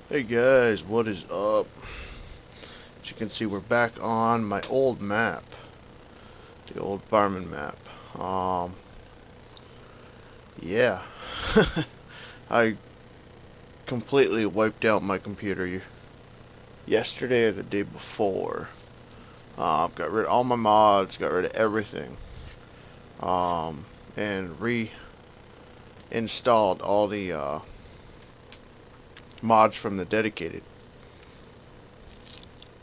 Hey guys, what is up? As you can see, we're back on my old map, the old farming map. Yeah, I completely wiped out my computer yesterday or the day before. Got rid of all my mods, got rid of everything, and reinstalled all the mods from the dedicated.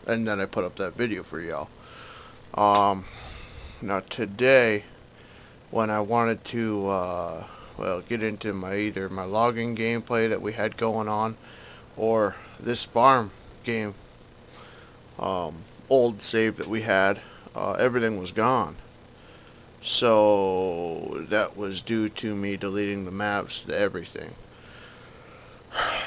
And then I put up that video for y'all. Now today, when I wanted to get into either my logging gameplay that we had going on or this farm game old save that we had, everything was gone. So that was due to me deleting the maps to everything.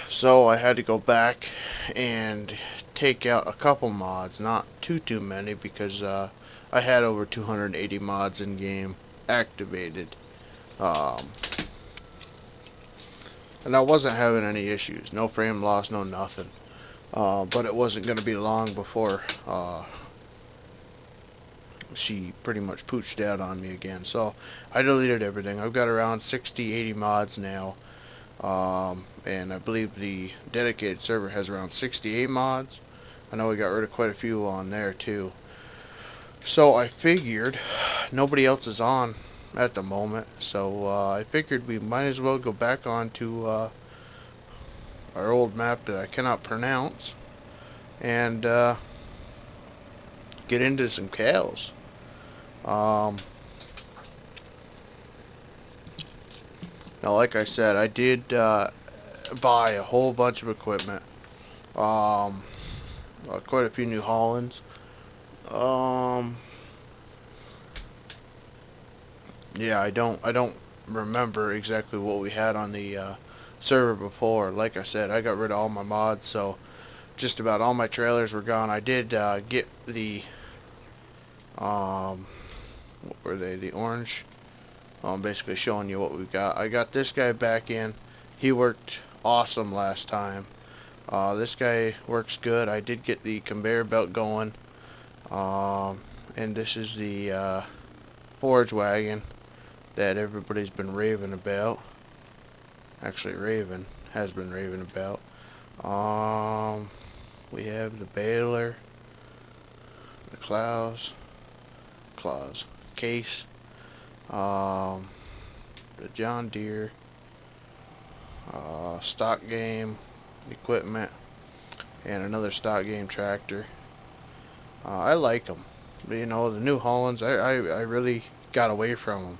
So I had to go back and take out a couple mods, not too many, because I had over 280 mods in game activated. Um, and I wasn't having any issues, no frame loss, no nothing. But it wasn't going to be long before she pretty much pooched out on me again. So I deleted everything. I've got around 60-80 mods now. And I believe the dedicated server has around 68 mods. I know we got rid of quite a few on there too. So I figured nobody else is on at the moment, so I figured we might as well go back on to our old map that I cannot pronounce and get into some cows. Now, like I said, I did buy a whole bunch of equipment. Quite a few New Hollands. Yeah, I don't remember exactly what we had on the server before. Like I said, I got rid of all my mods, so just about all my trailers were gone. I did get the what were they? The orange. Basically showing you what we got. I got this guy back in. He worked awesome last time. This guy works good. I did get the conveyor belt going. And this is the forage wagon that everybody's been raving about. Actually, has been raving about. We have the baler, the claws, case, the John Deere, stock game equipment, and another stock game tractor. I like them. You know, the New Hollands, I really got away from them.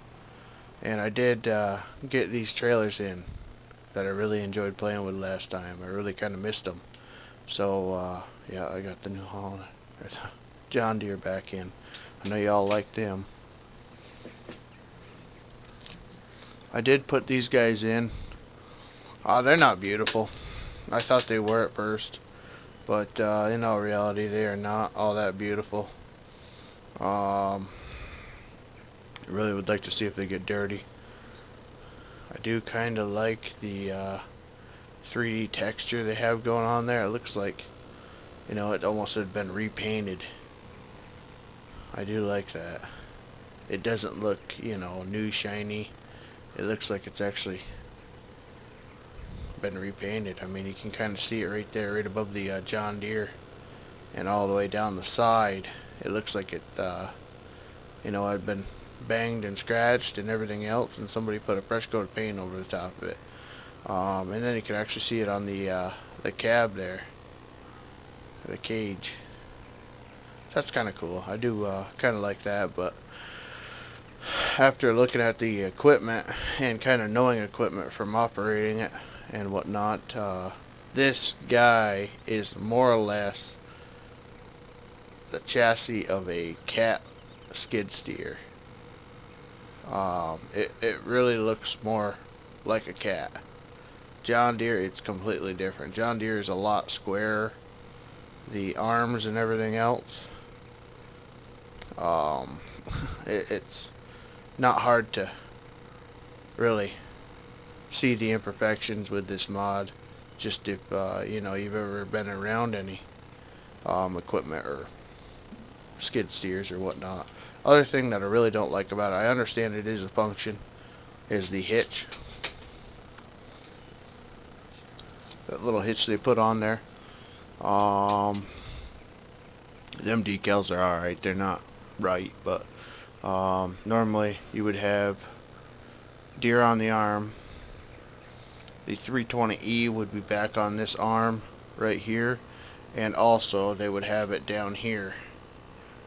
And I did get these trailers in that I really enjoyed playing with last time. I really kind of missed them. So, yeah, I got the New Holland, John Deere back in. I know y'all like them. I did put these guys in. They're not beautiful. I thought they were at first. But in all reality, they are not all that beautiful. I really would like to see if they get dirty. I do kind of like the 3D texture they have going on there. It looks like, you know, it almost had been repainted. I do like that. It doesn't look, you know, new shiny. It looks like it's actually been repainted. I mean, you can kind of see it right there, right above the John Deere, and all the way down the side. It looks like it, you know, had been banged and scratched and everything else, and somebody put a fresh coat of paint over the top of it. And then you can actually see it on the cab there, the cage. That's kind of cool. I do kind of like that, but after looking at the equipment and kind of knowing equipment from operating it and whatnot, this guy is more or less the chassis of a cat skid steer. It really looks more like a cat. John Deere, it's completely different. John Deere is a lot squarer. The arms and everything else. It's not hard to really see the imperfections with this mod. just if you know, you've ever been around any equipment or skid steers or whatnot. Other thing that I really don't like about it, I understand it is a function, is the hitch. That little hitch they put on there. Them decals are alright. They're not right, but normally you would have deer on the arm. The 320E would be back on this arm right here, and also they would have it down here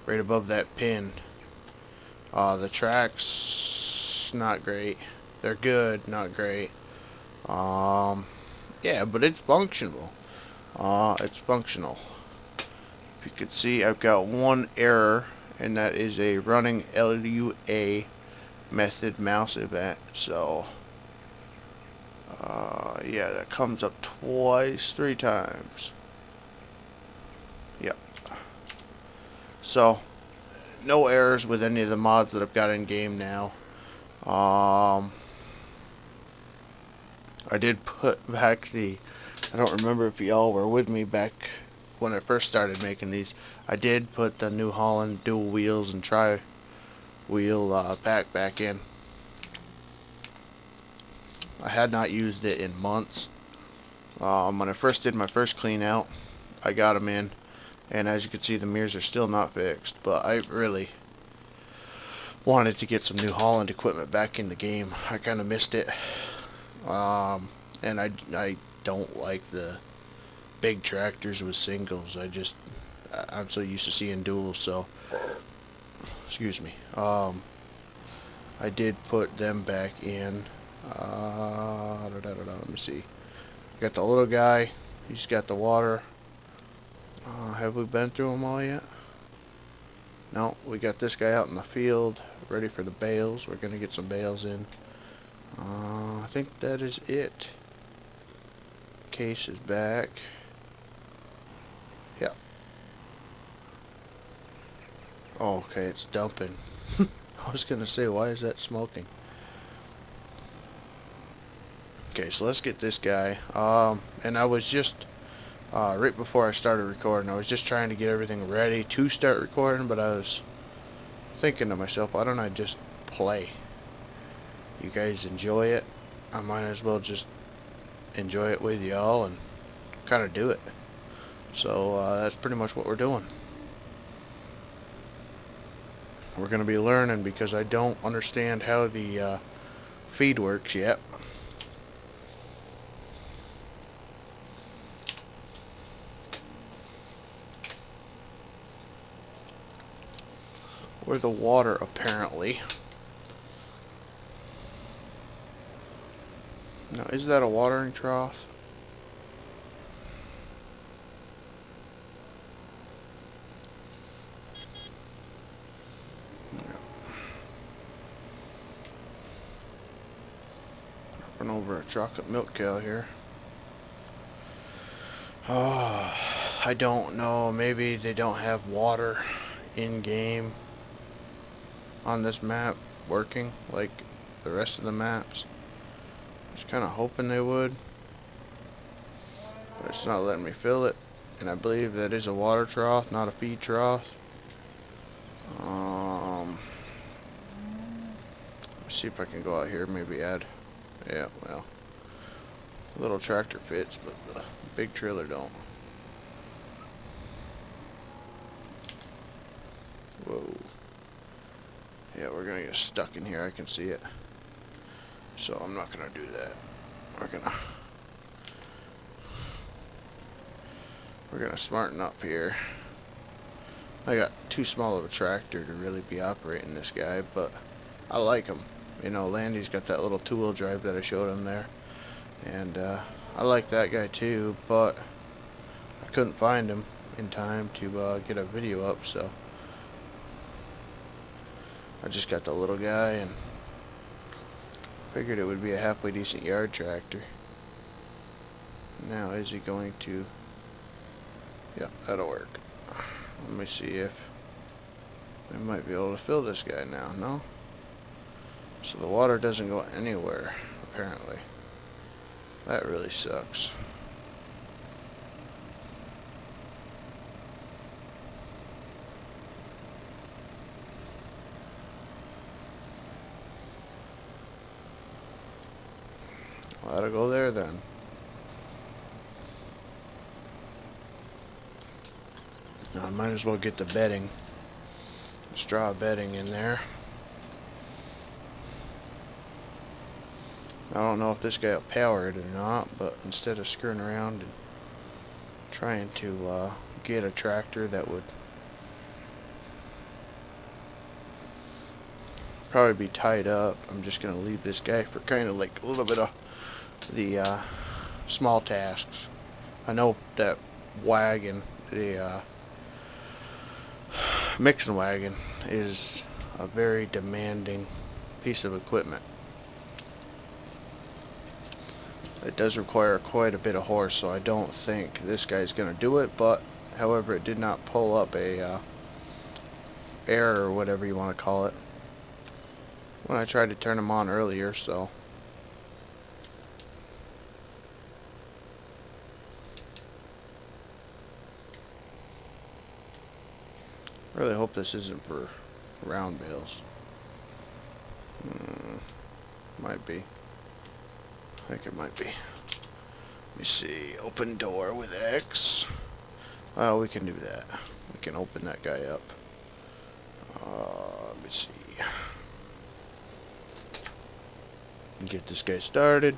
right above that pin. The tracks, not great. They're good, not great. Yeah, but it's functional. It's functional. If you could see, I've got one error, and that is a running LUA method mouse event. So yeah, that comes up twice, 3 times. Yep. So no errors with any of the mods that I've got in game now. I did put back the, I don't remember if y'all were with me back when I first started making these. I did put the New Holland dual wheels and tri-wheel pack back in. I had not used it in months. When I first did my first clean out, I got them in, and as you can see, the mirrors are still not fixed, but I really wanted to get some New Holland equipment back in the game. I kind of missed it. And I don't like the big tractors with singles. I'm so used to seeing duals, so excuse me. I did put them back in. Let me see. Got the little guy. He's got the water. Have we been through them all yet? No, we got this guy out in the field, ready for the bales. We're gonna get some bales in. I think that is it. Case is back. Yep. Oh, okay, it's dumping. I was gonna say, why is that smoking? Okay, so let's get this guy. And I was just right before I started recording, I was just trying to get everything ready to start recording, but I was thinking to myself, why don't I just play? You guys enjoy it, I might as well just enjoy it with y'all and kind of do it. So that's pretty much what we're doing. We're going to be learning because I don't understand how the feed works yet. Or the water, apparently. Now, is that a watering trough? Run over a chocolate milk cow here. Oh, I don't know. Maybe they don't have water in game on this map working like the rest of the maps. I was kind of hoping they would, but it's not letting me fill it, and I believe that is a water trough, not a feed trough. Let's see if I can go out here, maybe add, yeah, well, the little tractor fits, but the big trailer don't. Whoa. Yeah, we're gonna get stuck in here, I can see it. So I'm not gonna do that. We're gonna smarten up here. I got too small of a tractor to really be operating this guy, but I like him. You know, Landy's got that little two-wheel drive that I showed him there, and I like that guy too, but I couldn't find him in time to get a video up, so I just got the little guy and figured it would be a halfway decent yard tractor. Now, is he going to... Yeah, that'll work. Let me see if I might be able to fill this guy now. No? So the water doesn't go anywhere, apparently. That really sucks. Gotta go there then. Now I might as well get the bedding, straw bedding in there. I don't know if this guy will power it or not, but instead of screwing around and trying to get a tractor that would probably be tied up, I'm just going to leave this guy for kind of like a little bit of the small tasks. I know that wagon, the mixing wagon, is a very demanding piece of equipment. It does require quite a bit of horse, so I don't think this guy's going to do it, but however, it did not pull up a error or whatever you want to call it when I tried to turn him on earlier, so I really hope this isn't for round bales. Might be. I think it might be. Let me see. Open door with X. Oh, we can do that. We can open that guy up. Let me see. Get this guy started.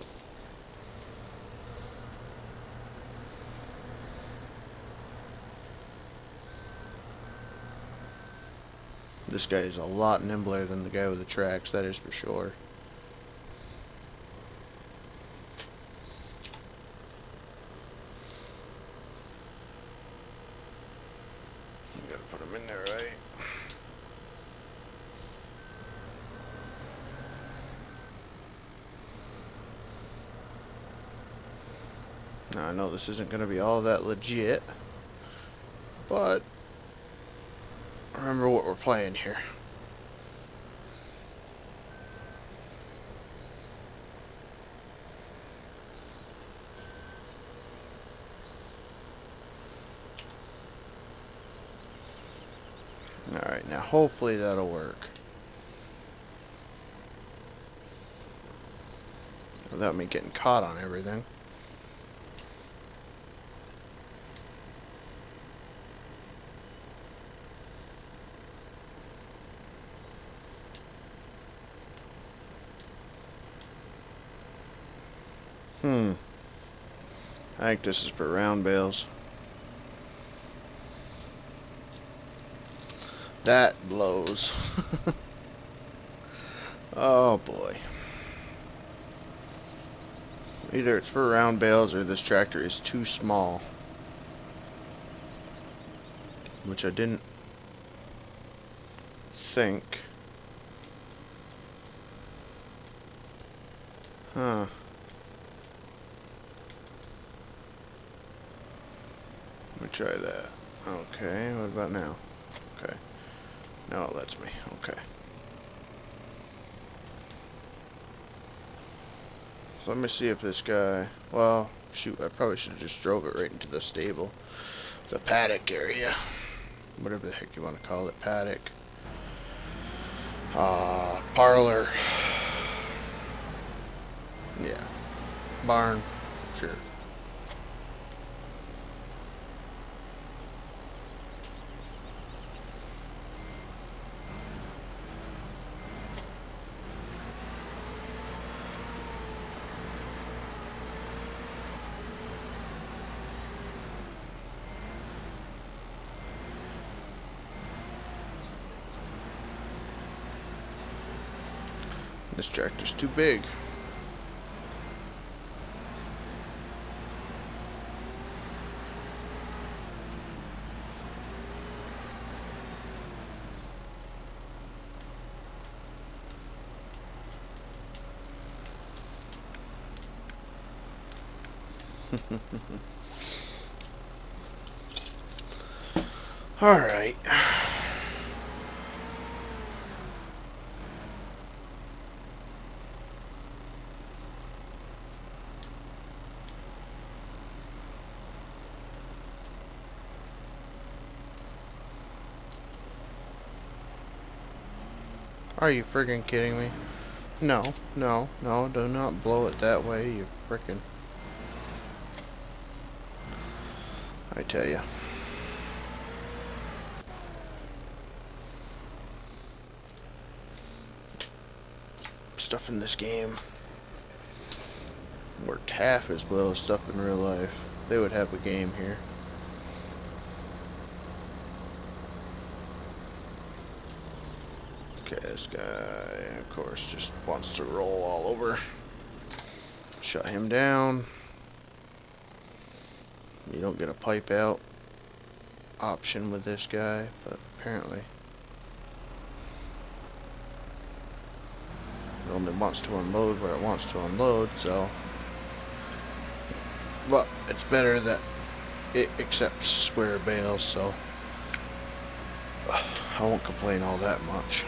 This guy is a lot nimbler than the guy with the tracks, that is for sure. Gotta put him in there, right? Now I know this isn't gonna be all that legit, but remember what we're playing here. Alright, now hopefully that'll work. Without me getting caught on everything. I think this is for round bales. That blows. Oh boy. Either it's for round bales or this tractor is too small. Which I didn't think. Huh. Let me try that. Okay, what about now? Okay. Now it lets me. Okay. So let me see if this guy... Well, shoot, I probably should have just drove it right into the stable. The paddock area. Whatever the heck you want to call it. Paddock. Parlor. Yeah. Barn. Sure. This tractor's too big. All right. Are you friggin' kidding me? No, no, no, do not blow it that way, you frickin'. I tell ya. Stuff in this game worked half as well as stuff in real life. They would have a game here. Okay, this guy, of course, just wants to roll all over. Shut him down. You don't get a pipe out option with this guy, but apparently it only wants to unload where it wants to unload, so. But it's better that it accepts square bales, so I won't complain all that much.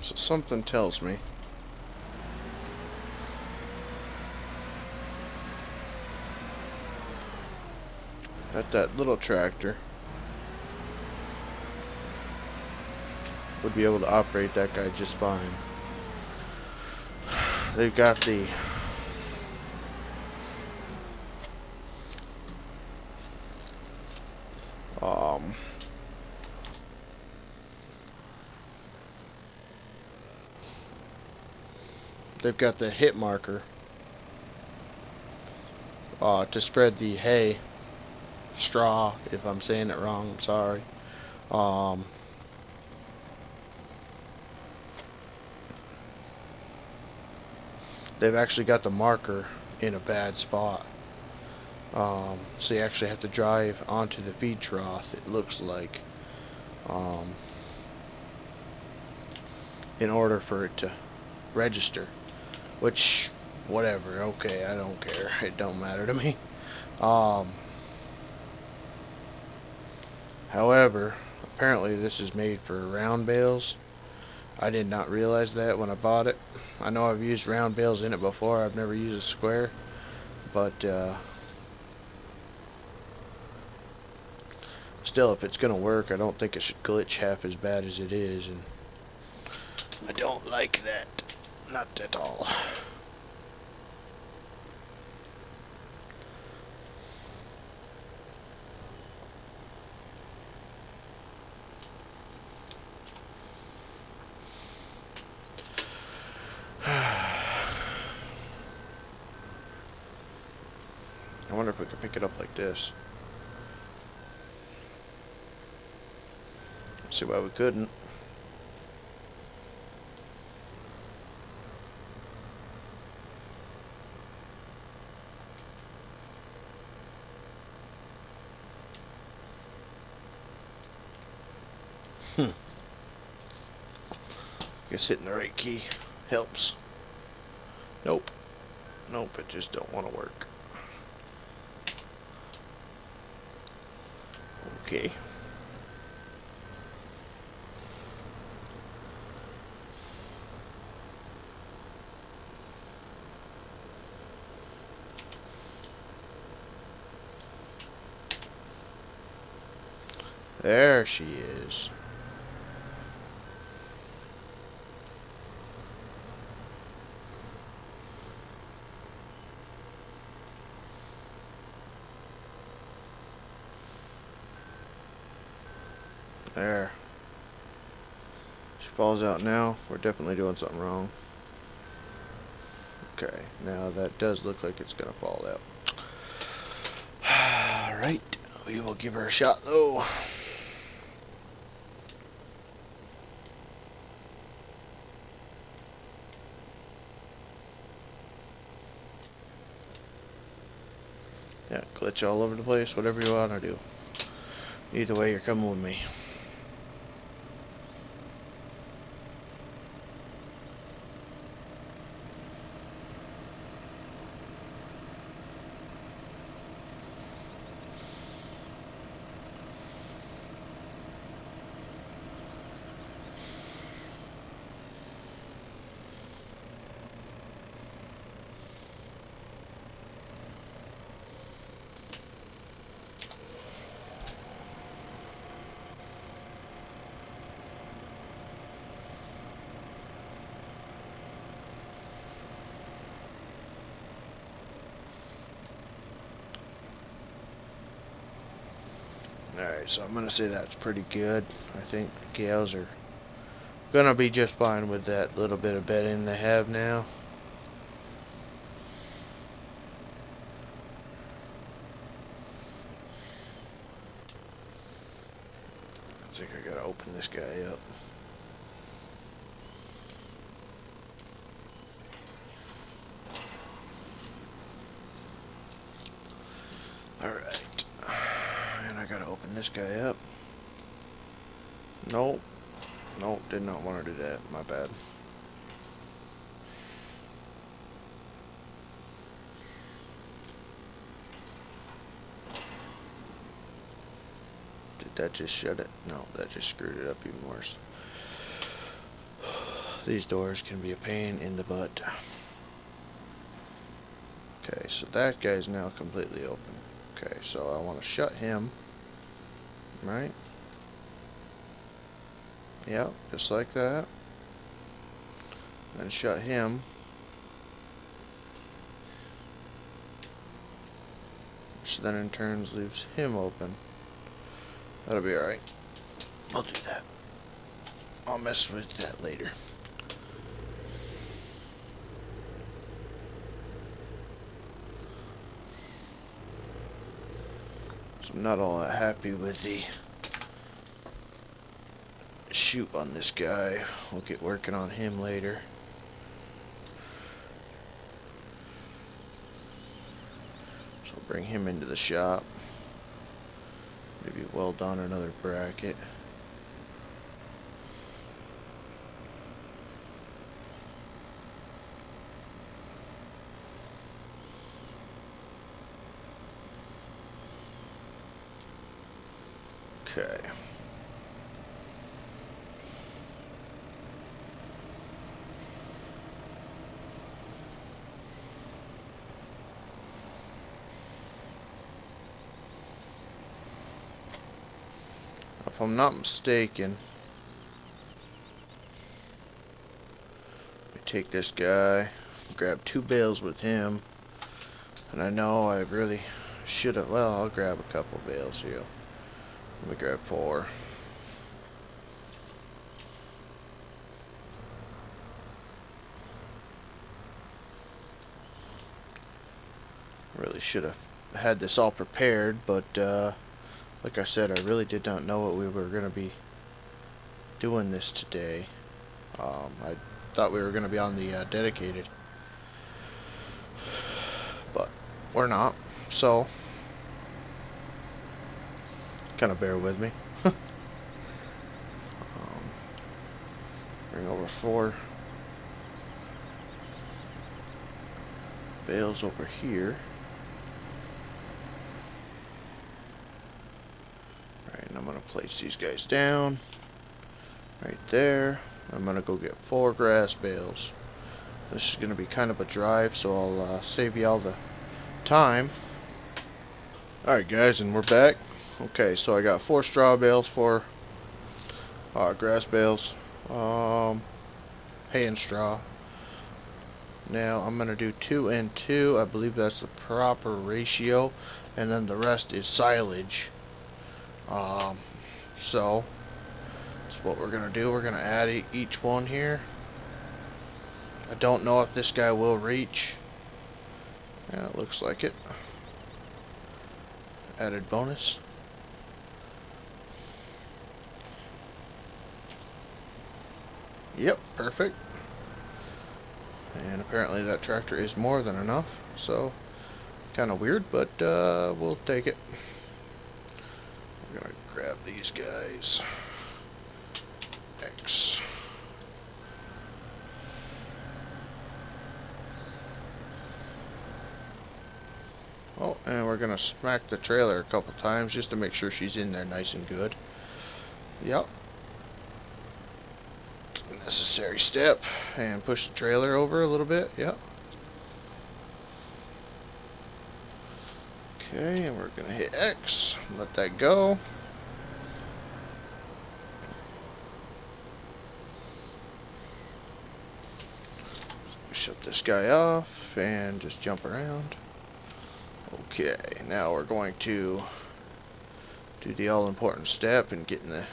So something tells me that little tractor would be able to operate that guy just fine. They've got the they've got the hit marker to spread the hay, straw, if I'm saying it wrong, I'm sorry. They've actually got the marker in a bad spot. So you actually have to drive onto the feed trough, it looks like, in order for it to register. Which, whatever, okay, I don't care. It don't matter to me. However, apparently this is made for round bales. I did not realize that when I bought it. I know I've used round bales in it before. I've never used a square. But, still, if it's going to work, I don't think it should glitch half as bad as it is. And I don't like that. Not at all. I wonder if we could pick it up like this. See why we couldn't. Guess hitting the right key helps. Nope. Nope, it just don't want to work. Okay. There she is. There. She falls out now. We're definitely doing something wrong. Okay, now that does look like it's gonna fall out. Alright, we will give her a shot though. Yeah, glitch all over the place, whatever you want to do. Either way, you're coming with me. Alright, so I'm gonna say that's pretty good. I think the gals are gonna be just fine with that little bit of bedding they have now. I think I gotta open this guy up. Alright. And I gotta open this guy up. Nope. Nope, did not want to do that. My bad. Did that just shut it? No, that just screwed it up even worse. These doors can be a pain in the butt. Okay, so that guy's now completely open. Okay, so I want to shut him. Right? Yep, just like that. And shut him. Which then in turn leaves him open. That'll be alright. I'll do that. I'll mess with that later. So I'm not all that happy with the shoot on this guy. We'll get working on him later. So I'll bring him into the shop. Maybe weld on another bracket. Okay. If I'm not mistaken, we take this guy, grab 2 bales with him, and I know I really should have, well, I'll grab a couple bales here. Let me grab 4. Really should have had this all prepared, but like I said, I really did not know what we were going to be doing this today. I thought we were going to be on the dedicated, but we're not, so kind of bear with me. Bring over 4 bales over here. Alright, and I'm going to place these guys down right there. I'm going to go get 4 grass bales. This is going to be kind of a drive, so I'll save you all the time. Alright guys, and we're back. Okay, so I got 4 straw bales, 4 grass bales, hay and straw. Now I'm going to do 2 and 2. I believe that's the proper ratio, and then the rest is silage. So that's what we're going to do. We're going to add each one here. I don't know if this guy will reach. Yeah, it looks like it. Added bonus. Yep, perfect. And apparently that tractor is more than enough, so kind of weird, but we'll take it. We're gonna grab these guys. X. Oh, and we're gonna smack the trailer a couple times just to make sure she's in there nice and good. Yep. Necessary step, and push the trailer over a little bit. Yep. Okay, and we're gonna hit X, let that go. Shut this guy off and just jump around. Okay, now we're going to do the all-important step and getting the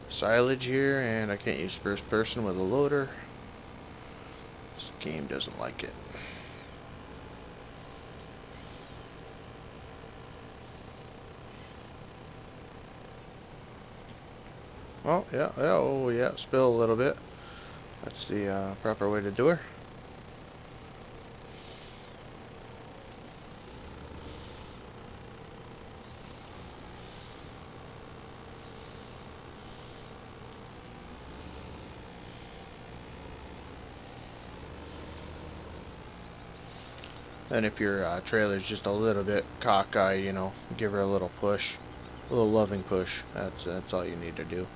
silage here, and I can't use first person with a loader. This game doesn't like it. Oh, yeah, oh yeah, spill a little bit. That's the proper way to do her. And if your trailer's just a little bit cockeyed, you know, give her a little push, a little loving push. That's all you need to do.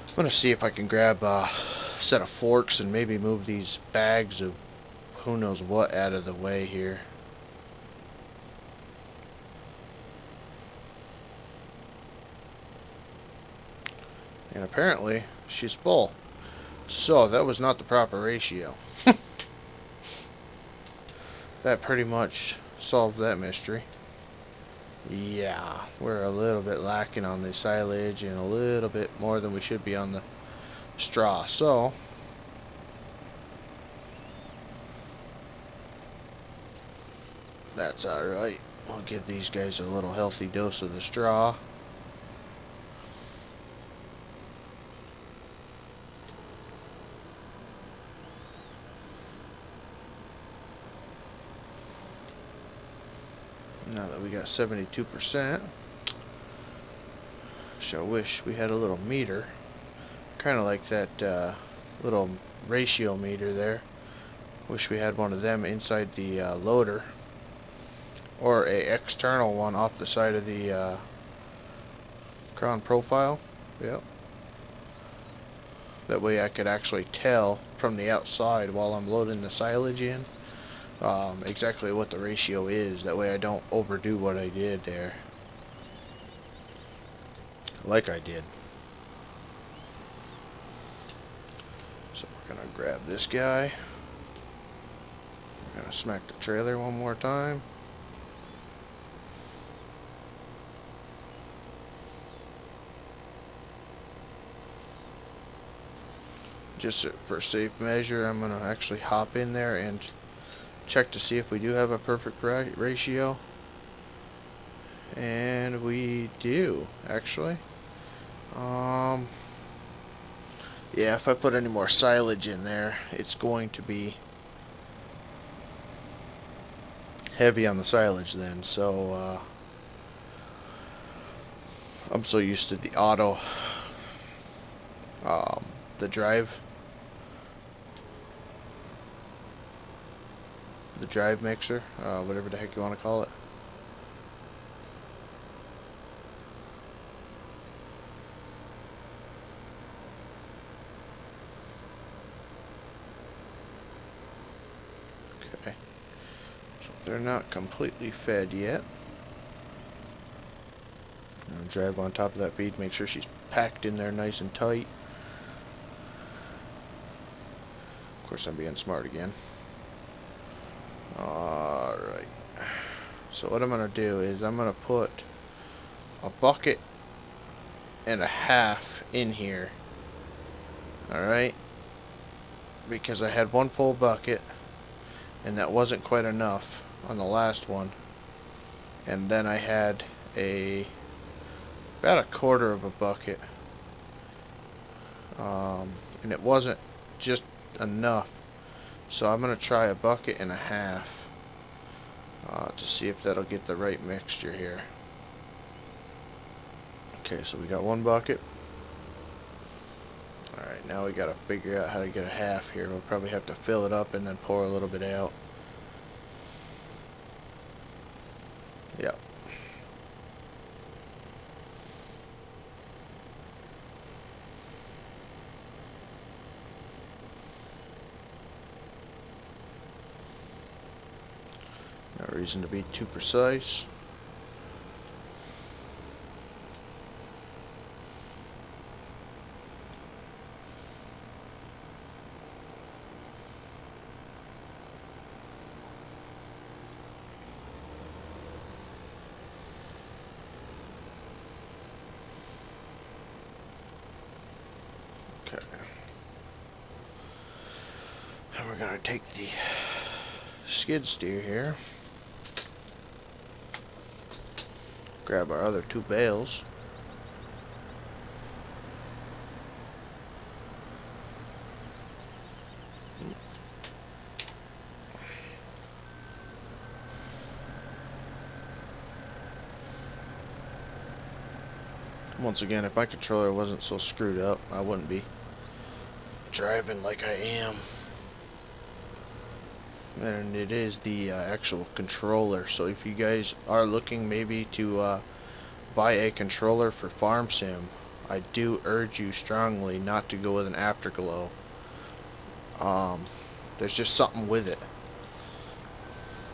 I'm gonna see if I can grab a set of forks and maybe move these bags of who knows what out of the way here. And apparently she's full, so that was not the proper ratio. That pretty much solved that mystery. Yeah, we're a little bit lacking on the silage and a little bit more than we should be on the straw. So that's alright. We'll give these guys a little healthy dose of the straw. Now that we got 72%, I wish we had a little meter, kind of like that little ratio meter there. Wish we had one of them inside the loader, or a external one off the side of the crown profile. Yep. That way I could actually tell from the outside while I'm loading the silage in exactly what the ratio is. That way I don't overdo what I did there. Like I did. So we're gonna grab this guy. We're gonna smack the trailer one more time. Just for safe measure, I'm gonna actually hop in there and check to see if we do have a perfect ratio. And we do, actually. Yeah, if I put any more silage in there, it's going to be heavy on the silage then. So I'm so used to the auto, the drive mixer, whatever the heck you want to call it. Okay, so they're not completely fed yet. I'll drag on top of that feed, make sure she's packed in there nice and tight. Of course, I'm being smart again. Alright, so what I'm going to do is I'm going to put a bucket and a half in here. Alright, because I had one full bucket and that wasn't quite enough on the last one, and then I had about a quarter of a bucket, and it wasn't just enough. So I'm going to try a bucket and a half to see if that'll get the right mixture here. Okay, so we got one bucket. Alright, now we got to figure out how to get a half here. We'll probably have to fill it up and then pour a little bit out. Yep. No reason to be too precise. Okay. And we're going to take the skid steer here. Grab our other two bales. Once again, if my controller wasn't so screwed up, I wouldn't be driving like I am. And it is the actual controller. So if you guys are looking maybe to buy a controller for Farm Sim, I do urge you strongly not to go with an Afterglow. There's just something with it.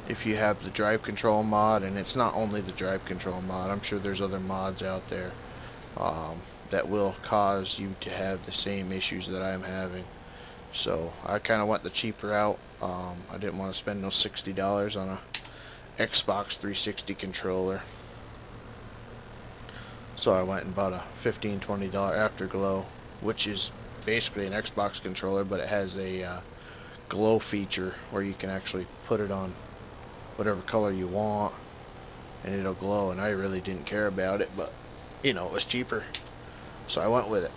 If you have the drive control mod, and it's not only the drive control mod, I'm sure there's other mods out there that will cause you to have the same issues that I'm having. So I kind of went the cheaper route. I didn't want to spend no $60 on a Xbox 360 controller. So I went and bought a $15, $20 Afterglow, which is basically an Xbox controller, but it has a glow feature where you can actually put it on whatever color you want and it'll glow, and I really didn't care about it, but you know, it was cheaper, so I went with it.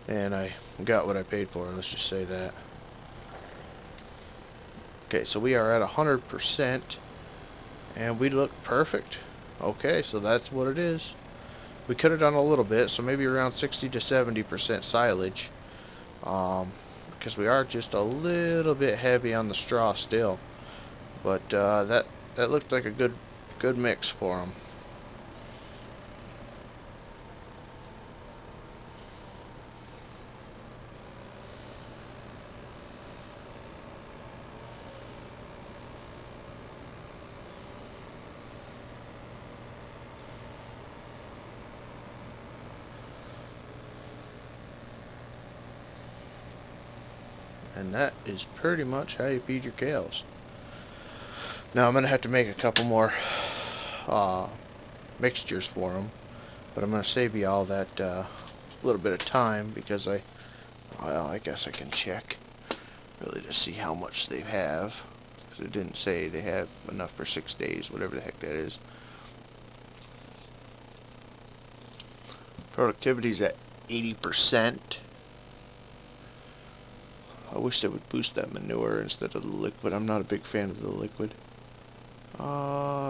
And I got what I paid for, let's just say that. Okay, so we are at 100% and we look perfect. Okay, so that's what it is. We could have done a little bit, so maybe around 60 to 70% silage, because we are just a little bit heavy on the straw still. But that looked like a good mix for them. And that is pretty much how you feed your cows. Now I'm going to have to make a couple more mixtures for them, but I'm going to save you all that little bit of time, because I guess I can check really to see how much they have, because it didn't say they have enough for 6 days, whatever the heck that is. Productivity's at 80%. I wish they would boost that manure instead of the liquid. I'm not a big fan of the liquid.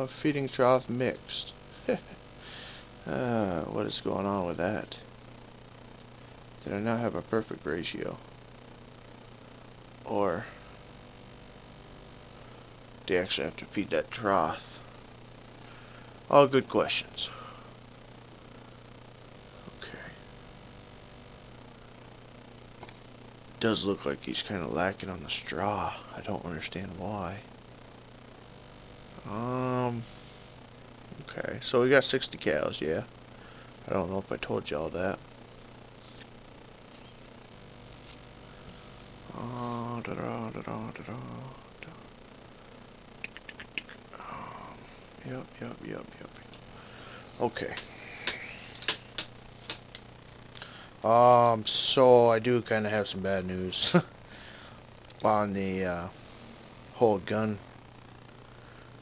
Feeding trough mixed. What is going on with that? Did I not have a perfect ratio? Or do you actually have to feed that trough? All good questions. Does look like he's kind of lacking on the straw. I don't understand why. Okay, so we got 60 cows, yeah. I don't know if I told y'all that. Yep. Okay. So I do kind of have some bad news on the whole gun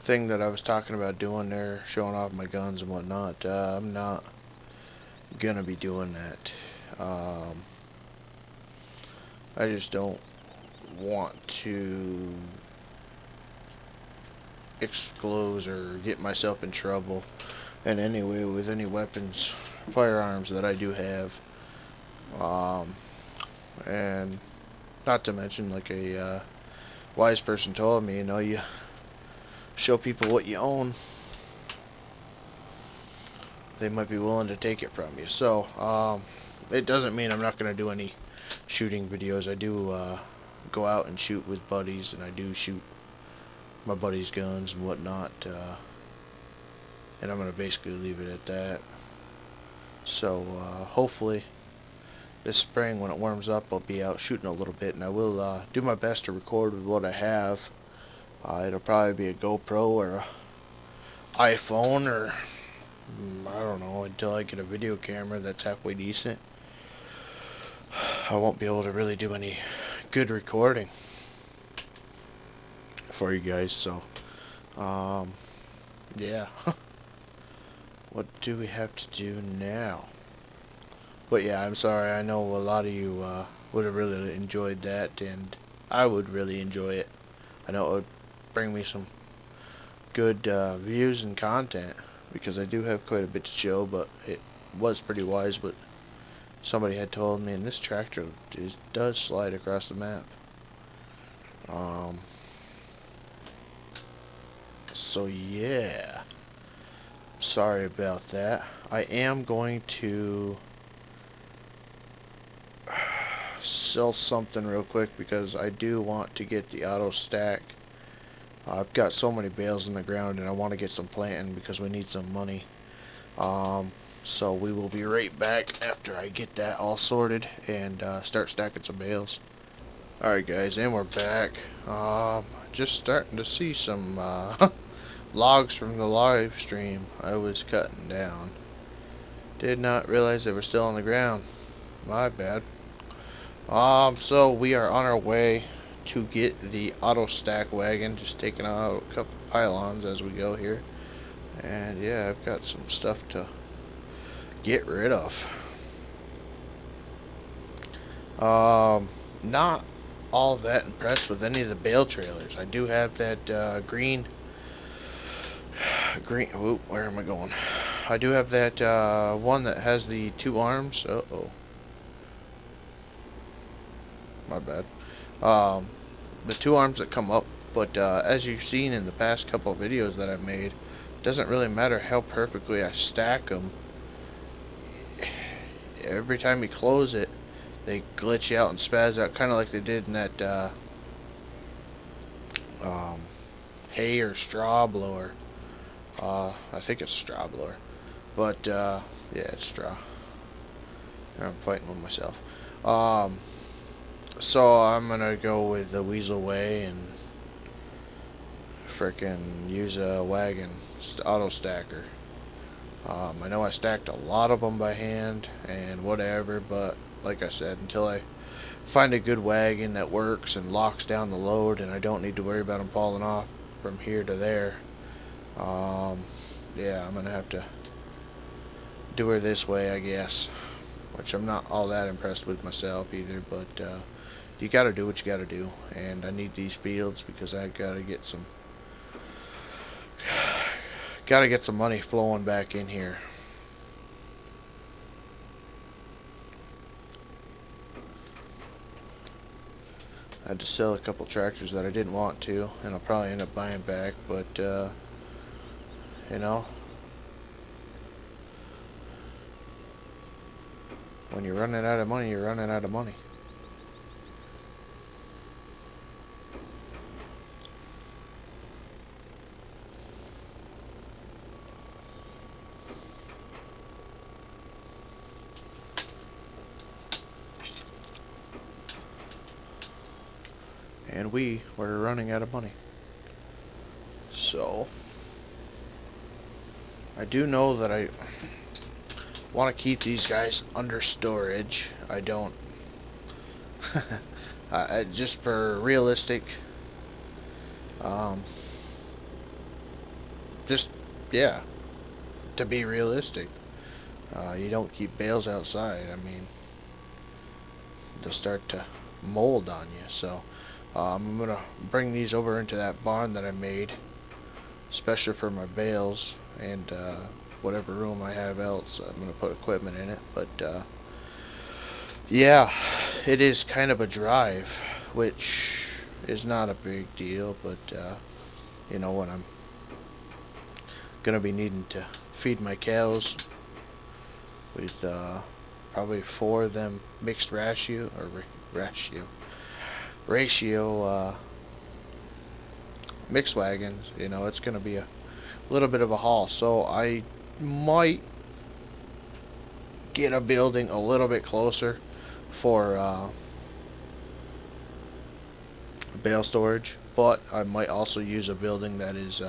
thing that I was talking about doing there, showing off my guns and whatnot. I'm not gonna be doing that. I just don't want to disclose or get myself in trouble in any way with any weapons, firearms that I do have. And not to mention, like a wise person told me, you know, you show people what you own, they might be willing to take it from you. So it doesn't mean I'm not going to do any shooting videos. I do go out and shoot with buddies, and I do shoot my buddies' guns and whatnot, and I'm going to basically leave it at that. So hopefully this spring, when it warms up, I'll be out shooting a little bit, and I will do my best to record with what I have. It'll probably be a GoPro or a iPhone or I don't know, until I get a video camera that's halfway decent, I won't be able to really do any good recording for you guys. So yeah. What do we have to do now? But yeah, I'm sorry, I know a lot of you would have really enjoyed that, and I would really enjoy it. I know it would bring me some good views and content, because I do have quite a bit to show. But it was pretty wise, but somebody had told me, and this tractor does slide across the map. So yeah, sorry about that. I am going to sell something real quick, because I do want to get the auto stack. I've got so many bales in the ground, and I want to get some planting because we need some money. So we will be right back after I get that all sorted and start stacking some bales. Alright guys, and we're back. Just starting to see some logs from the live stream I was cutting down. Did not realize they were still on the ground. My bad. So we are on our way to get the auto stack wagon, just taking out a couple pylons as we go here. And yeah, I've got some stuff to get rid of. Not all that impressed with any of the Bale trailers. I do have that green, whoop, where am I going? I do have that one that has the 2 arms. Uh-oh. My bad. The 2 arms that come up, but as you've seen in the past couple of videos that I've made, it doesn't really matter how perfectly I stack them. Every time you close it, they glitch out and spaz out, kind of like they did in that hay or straw blower. I think it's straw blower, but yeah, it's straw. I'm fighting with myself. So I'm gonna go with the Weasel way and frickin' use a wagon auto stacker. I know I stacked a lot of them by hand and whatever, but like I said, until I find a good wagon that works and locks down the load and I don't need to worry about them falling off from here to there, yeah, I'm gonna have to do her this way, I guess, which I'm not all that impressed with myself either. But you gotta do what you gotta do, and I need these fields because I gotta get some money flowing back in here. I had to sell a couple tractors that I didn't want to, and I'll probably end up buying back, but you know, when you're running out of money, you're running out of money. And we were running out of money. So I do know that I want to keep these guys under storage. I don't just for realistic, just yeah, to be realistic, you don't keep bales outside. I mean, they'll start to mold on you. So I'm gonna bring these over into that barn that I made, especially for my bales, and whatever room I have else, I'm gonna put equipment in it. But yeah, it is kind of a drive, which is not a big deal. But you know, when I'm gonna be needing to feed my cows with probably 4 of them mixed ratio mixed wagons, you know, it's gonna be a little bit of a haul. So I might get a building a little bit closer for bale storage, but I might also use a building that is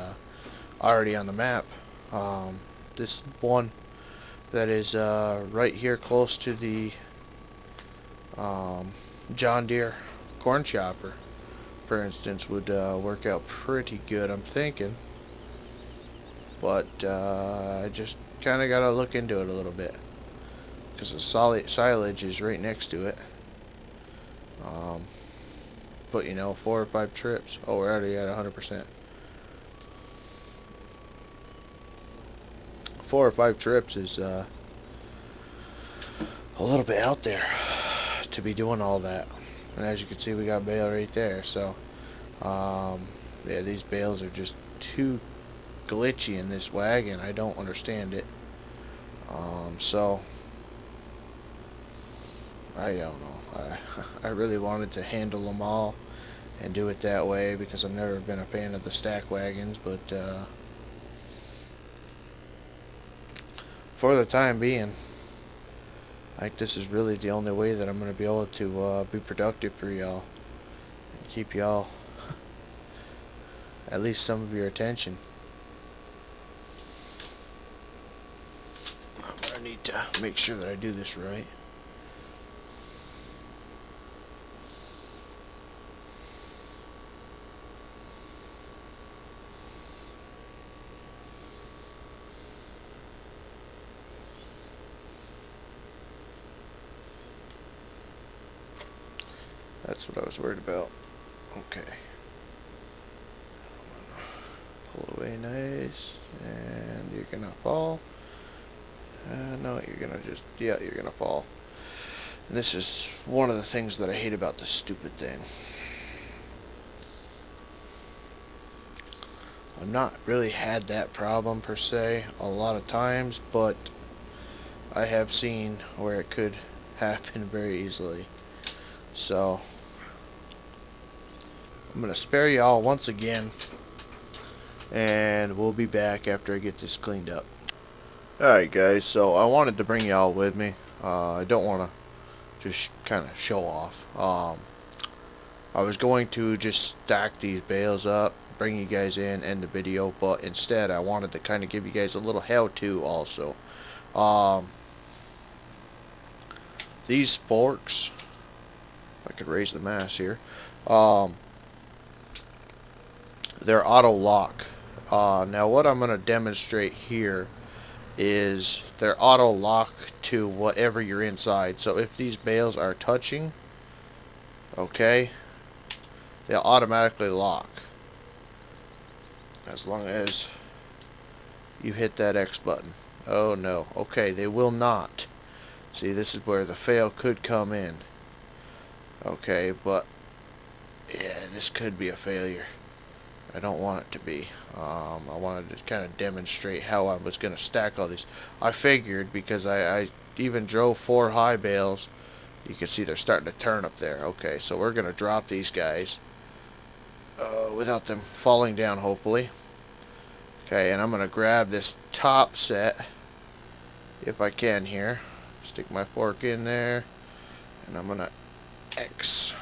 already on the map. this one that is right here close to the John Deere corn chopper, for instance, would work out pretty good, I'm thinking. But I just kind of got to look into it a little bit, because the silage is right next to it. But you know, 4 or 5 trips. Oh, we're already at 100%. 4 or 5 trips is a little bit out there to be doing all that. And as you can see, we got Bale right there. So yeah, these bales are just too glitchy in this wagon. I don't understand it. So I don't know. I really wanted to handle them all and do it that way, because I've never been a fan of the stack wagons, but for the time being, I think this is really the only way that I'm going to be able to be productive for y'all and keep y'all at least some of your attention. I need to make sure that I do this right. That's what I was worried about. Okay. Pull away nice. And you're gonna fall. No, you're gonna just, yeah, you're gonna fall. And this is one of the things that I hate about this stupid thing. I've not really had that problem per se a lot of times, but I have seen where it could happen very easily. So I'm going to spare y'all once again, and we'll be back after I get this cleaned up. Alright guys, so I wanted to bring y'all with me. I don't want to just kind of show off. I was going to just stack these bales up, bring you guys in, end the video, but instead I wanted to kind of give you guys a little how-to also. These forks, if I could raise the mass here, they're auto lock. Now what I'm going to demonstrate here is they're auto lock to whatever you're inside. So if these bales are touching, okay, they'll automatically lock as long as you hit that X button. Oh no, okay, they will not. See, this is where the fail could come in. Okay, but yeah, this could be a failure. I don't want it to be. I wanted to kind of demonstrate how I was going to stack all these. I figured, because I even drove 4 high bales, you can see they're starting to turn up there. Okay, so we're going to drop these guys without them falling down, hopefully. Okay, and I'm going to grab this top set, if I can here. Stick my fork in there, and I'm going to X.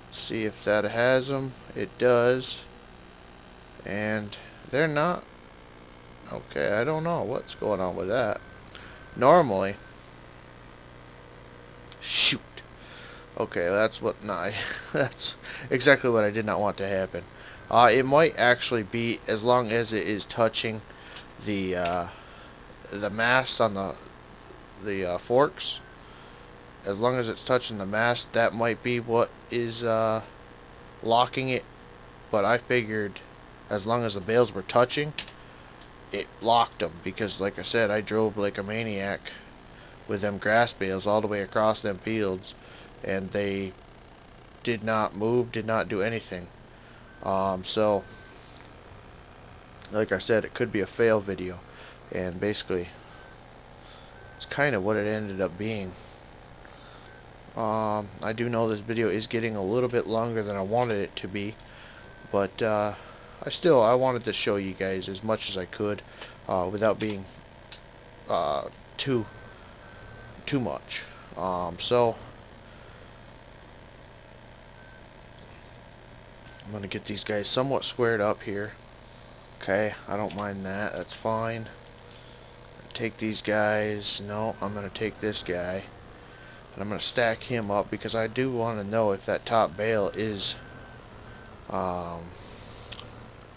See if that has them. It does. And they're not. Okay, I don't know what's going on with that. Normally, shoot. Okay, that's what that's exactly what I did not want to happen. It might actually be, as long as it is touching the mast on the forks. As long as it's touching the mast, that might be what is locking it. But I figured as long as the bales were touching, it locked them. Because like I said, I drove like a maniac with them grass bales all the way across them fields, and they did not move, did not do anything. So like I said, it could be a fail video, and basically it's kind of what it ended up being. I do know this video is getting a little bit longer than I wanted it to be, but I wanted to show you guys as much as I could without being too much. So I'm gonna get these guys somewhat squared up here. Okay, I don't mind that. That's fine. take these guys. No, I'm going to take this guy. And I'm going to stack him up because I do want to know if that top bale is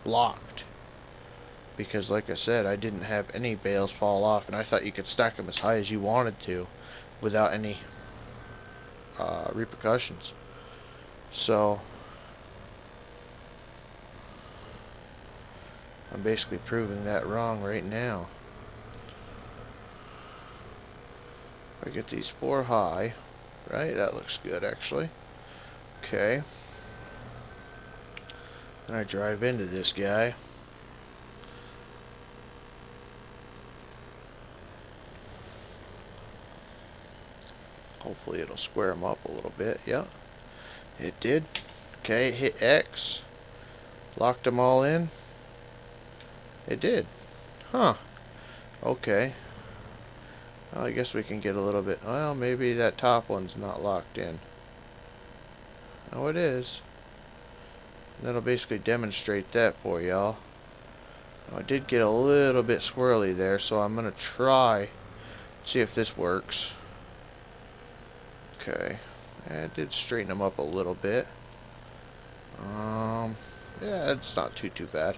blocked. Because like I said, I didn't have any bales fall off, and I thought you could stack them as high as you wanted to without any repercussions. So I'm basically proving that wrong right now. I get these 4 high, right? That looks good actually. Okay. Then I drive into this guy. Hopefully it'll square him up a little bit. Yeah, it did. Okay, hit X. Locked them all in. It did. Huh. Okay. Well, I guess we can get a little bit... Well, maybe that top one's not locked in. Oh, it is. That'll basically demonstrate that for y'all. I did get a little bit squirrely there, so I'm going to try see if this works. Okay. It did straighten them up a little bit. Yeah, it's not too bad.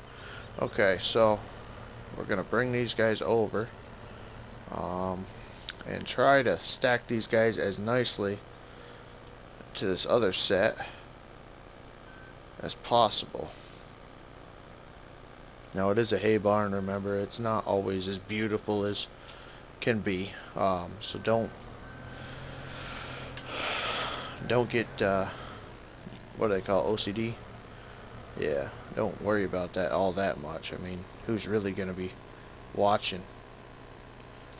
Okay, so we're going to bring these guys over. And try to stack these guys as nicely to this other set as possible. Now it is a hay barn, remember, it's not always as beautiful as can be, so don't get what do they call it, OCD? Yeah, don't worry about that all that much. I mean, who's really gonna be watching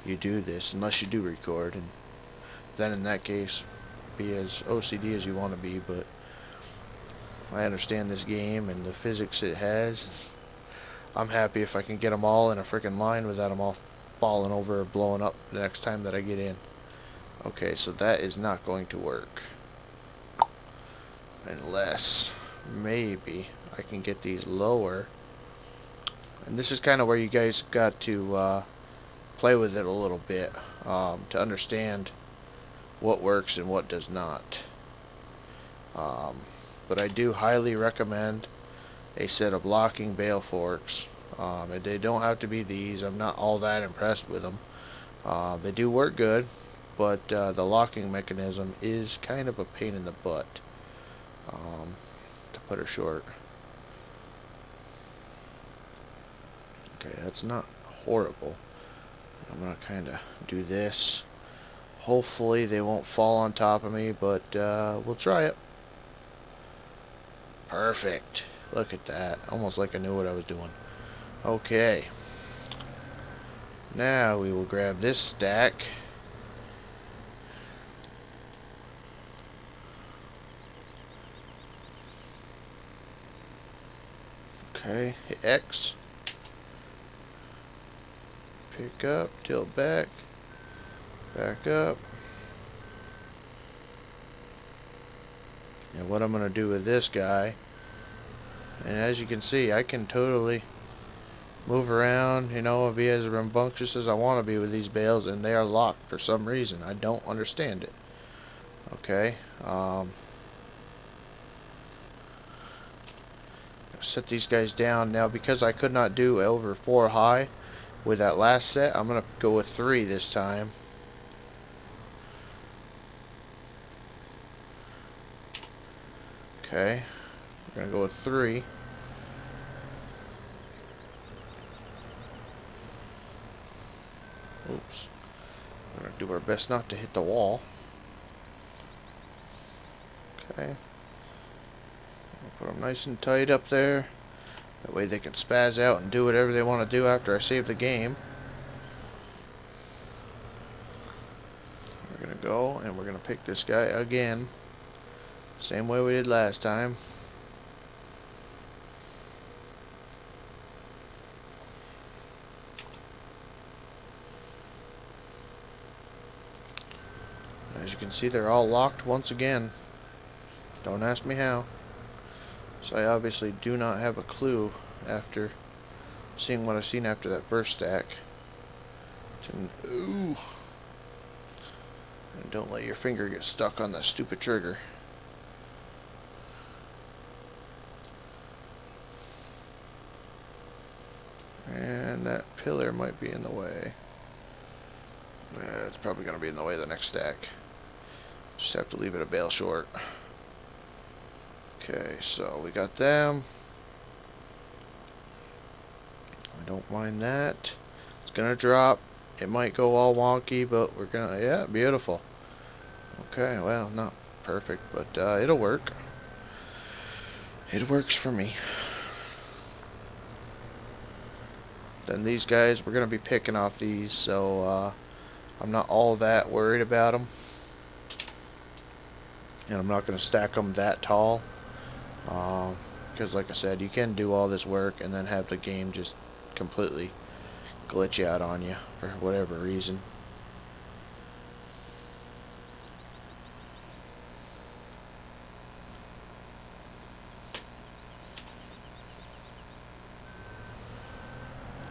you do this unless you do record, and then in that case be as OCD as you want to be. But I understand this game and the physics it has. I'm happy if I can get them all in a freaking line without them all falling over or blowing up the next time that I get in. Okay, so that is not going to work unless maybe I can get these lower. And this is kind of where you guys got to play with it a little bit to understand what works and what does not. But I do highly recommend a set of locking bale forks. They don't have to be these. I'm not all that impressed with them. They do work good, but the locking mechanism is kind of a pain in the butt, to put it short. Okay, that's not horrible. I'm going to kind of do this. Hopefully they won't fall on top of me, but we'll try it. Perfect. Look at that. Almost like I knew what I was doing. Okay. Now we will grab this stack. Okay, hit X. Pick up, tilt back, back up. And what I'm going to do with this guy, and as you can see, I can totally move around, you know, and be as rambunctious as I want to be with these bales, and they are locked for some reason. I don't understand it. Okay, set these guys down. Now, because I could not do over 4 high with that last set, I'm going to go with 3 this time. Okay, we're going to go with 3. Oops. We're going to do our best not to hit the wall. Okay. Put them nice and tight up there. That way they can spaz out and do whatever they want to do after I save the game. We're going to go and we're going to pick this guy again. Same way we did last time. As you can see, they're all locked once again. Don't ask me how. So I obviously do not have a clue after seeing what I've seen after that first stack. And, ooh. And don't let your finger get stuck on the stupid trigger. And that pillar might be in the way. Yeah, it's probably going to be in the way of the next stack. Just have to leave it a bale short. Okay, so we got them. I don't mind that. It's going to drop. It might go all wonky, but we're going to... Yeah, beautiful. Okay, well, not perfect, but it'll work. It works for me. Then these guys, we're going to be picking off these, so I'm not all that worried about them. And I'm not going to stack them that tall. Because like I said, you can do all this work and then have the game just completely glitch out on you for whatever reason.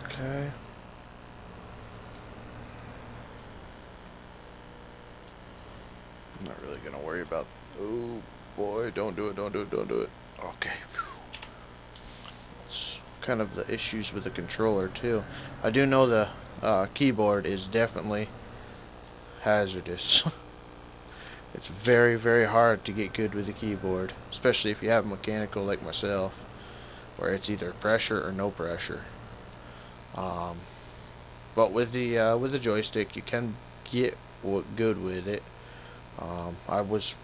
Okay. I'm not really going to worry about... Oh boy, don't do it, don't do it, don't do it. Okay. It's kind of the issues with the controller too. I do know the keyboard is definitely hazardous. It's very, very hard to get good with the keyboard, especially if you have a mechanical like myself, where it's either pressure or no pressure. But with the joystick, you can get good with it. I was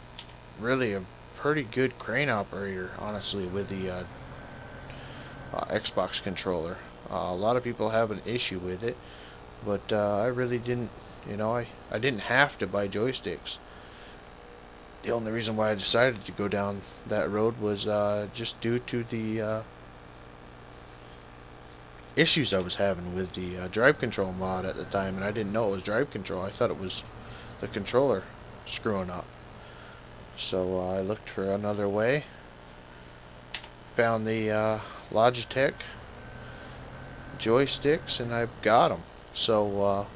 really a pretty good crane operator, honestly, with the Xbox controller. A lot of people have an issue with it, but I really didn't. You know, I didn't have to buy joysticks. The only reason why I decided to go down that road was just due to the issues I was having with the drive control mod at the time, and I didn't know it was drive control. I thought it was the controller screwing up. So I looked for another way, found the Logitech joysticks, and I've got them. So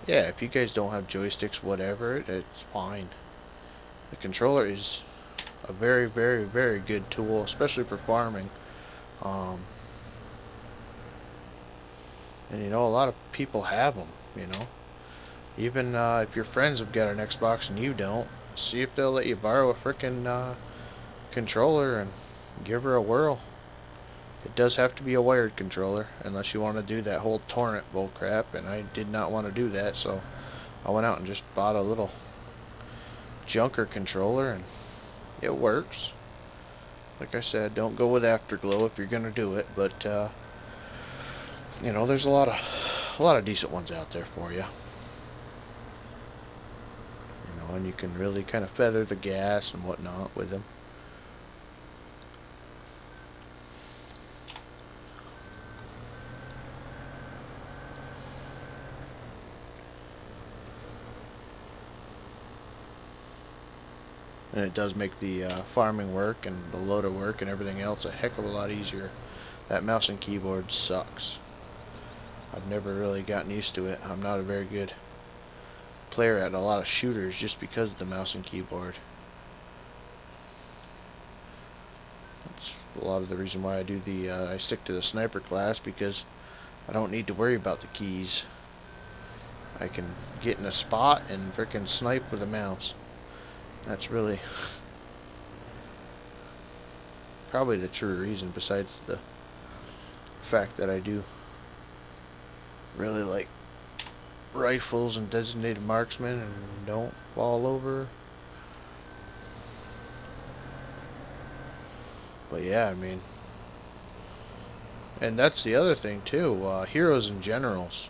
yeah, if you guys don't have joysticks, whatever, it's fine. The controller is a very, very, very good tool, especially for farming. And you know, a lot of people have them, you know. Even if your friends have got an Xbox and you don't, see if they'll let you borrow a frickin' controller and give her a whirl. It does have to be a wired controller, unless you want to do that whole torrent bullcrap, and I did not want to do that, so I went out and just bought a little junker controller, and it works. Like I said, don't go with Afterglow if you're gonna do it, but you know, there's a lot of decent ones out there for you. You know, and you can really kind of feather the gas and whatnot with them. And it does make the farming work and the loader work and everything else a heck of a lot easier. That mouse and keyboard sucks. I've never really gotten used to it. I'm not a very good player at a lot of shooters just because of the mouse and keyboard. That's a lot of the reason why I do the I stick to the sniper class, because I don't need to worry about the keys. I can get in a spot and frickin' snipe with a mouse. That's really probably the true reason, besides the fact that I do really like rifles and designated marksmen and don't fall over. But yeah, I mean, and that's the other thing too, Heroes and Generals.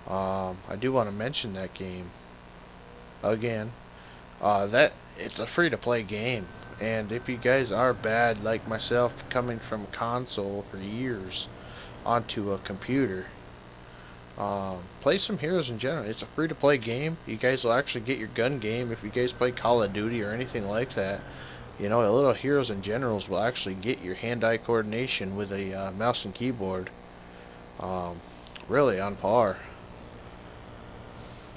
I do want to mention that game again. That it's a free-to-play game, and if you guys are bad like myself, coming from console for years onto a computer, play some Heroes in General. It's a free-to-play game. You guys will actually get your gun game if you guys play Call of Duty or anything like that. You know, a little Heroes and Generals will actually get your hand-eye coordination with a mouse and keyboard really on par.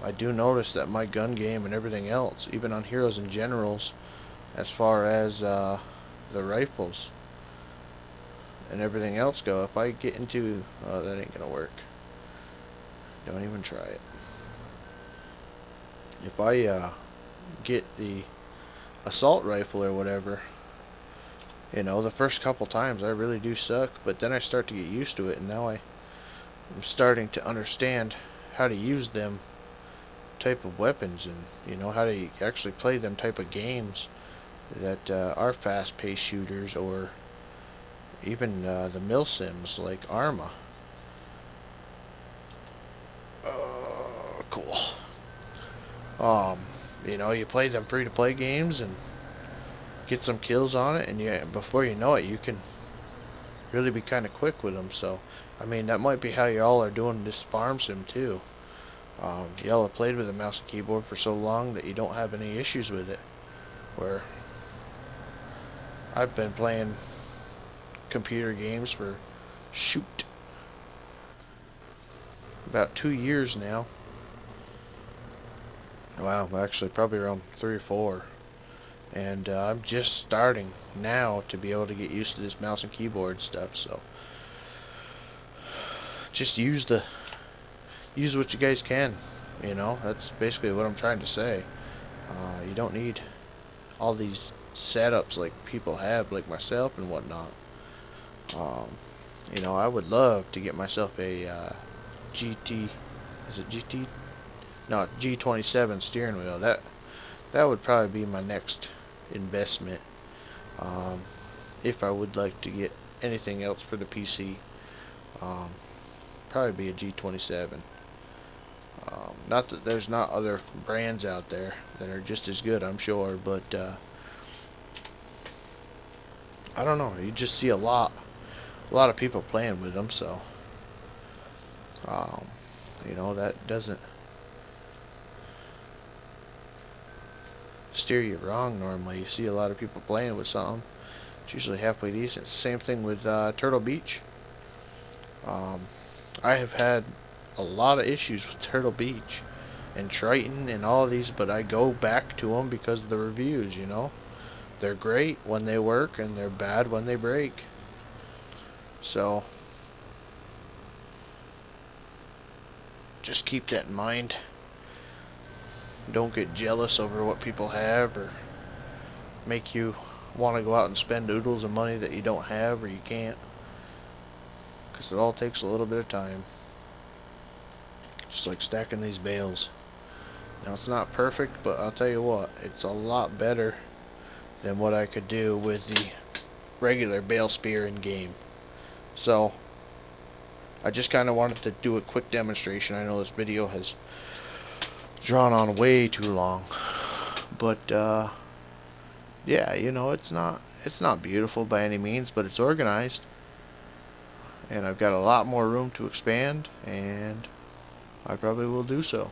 I do notice that my gun game and everything else, even on Heroes and Generals, as far as the rifles and everything else go, if I get into... oh, that ain't gonna work. Don't even try it. If I get the assault rifle or whatever, you know, the first couple times I really do suck, but then I start to get used to it, and now I'm starting to understand how to use them type of weapons, and you know, how to actually play them type of games that are fast-paced shooters, or even the mill sims like Arma. Cool. You know, you play them free-to-play games and get some kills on it, and before you know it, you can really be kind of quick with them. So, I mean, that might be how y'all are doing this farm sim too. Y'all have played with a mouse and keyboard for so long that you don't have any issues with it. Where I've been playing computer games for, shoot, about 2 years now. Wow, actually probably around 3 or 4. And I'm just starting now to be able to get used to this mouse and keyboard stuff, so just use what you guys can, you know. That's basically what I'm trying to say. You don't need all these setups like people have, like myself and whatnot. You know, I would love to get myself a GT, is it GT? No, G27 steering wheel. That would probably be my next investment, if I would like to get anything else for the PC. Probably be a G27. Not that there's not other brands out there that are just as good, I'm sure, but I don't know. You just see a lot of people playing with them, so you know, that doesn't steer you wrong. Normally you see a lot of people playing with something, it's usually halfway decent. Same thing with Turtle Beach. I have had a lot of issues with Turtle Beach and Triton and all of these, but I go back to them because of the reviews, you know. They're great when they work, and they're bad when they break. So just keep that in mind. Don't get jealous over what people have, or make you want to go out and spend oodles of money that you don't have or you can't, because it all takes a little bit of time. Just like stacking these bales. Now, it's not perfect, but I'll tell you what, it's a lot better than what I could do with the regular bale spear in game. So I just kind of wanted to do a quick demonstration. I know this video has drawn on way too long, but yeah, you know, it's not beautiful by any means, but it's organized, and I've got a lot more room to expand, and I probably will do so.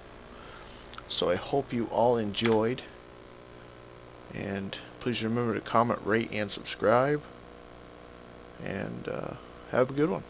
So I hope you all enjoyed, and please remember to comment, rate, and subscribe, and have a good one.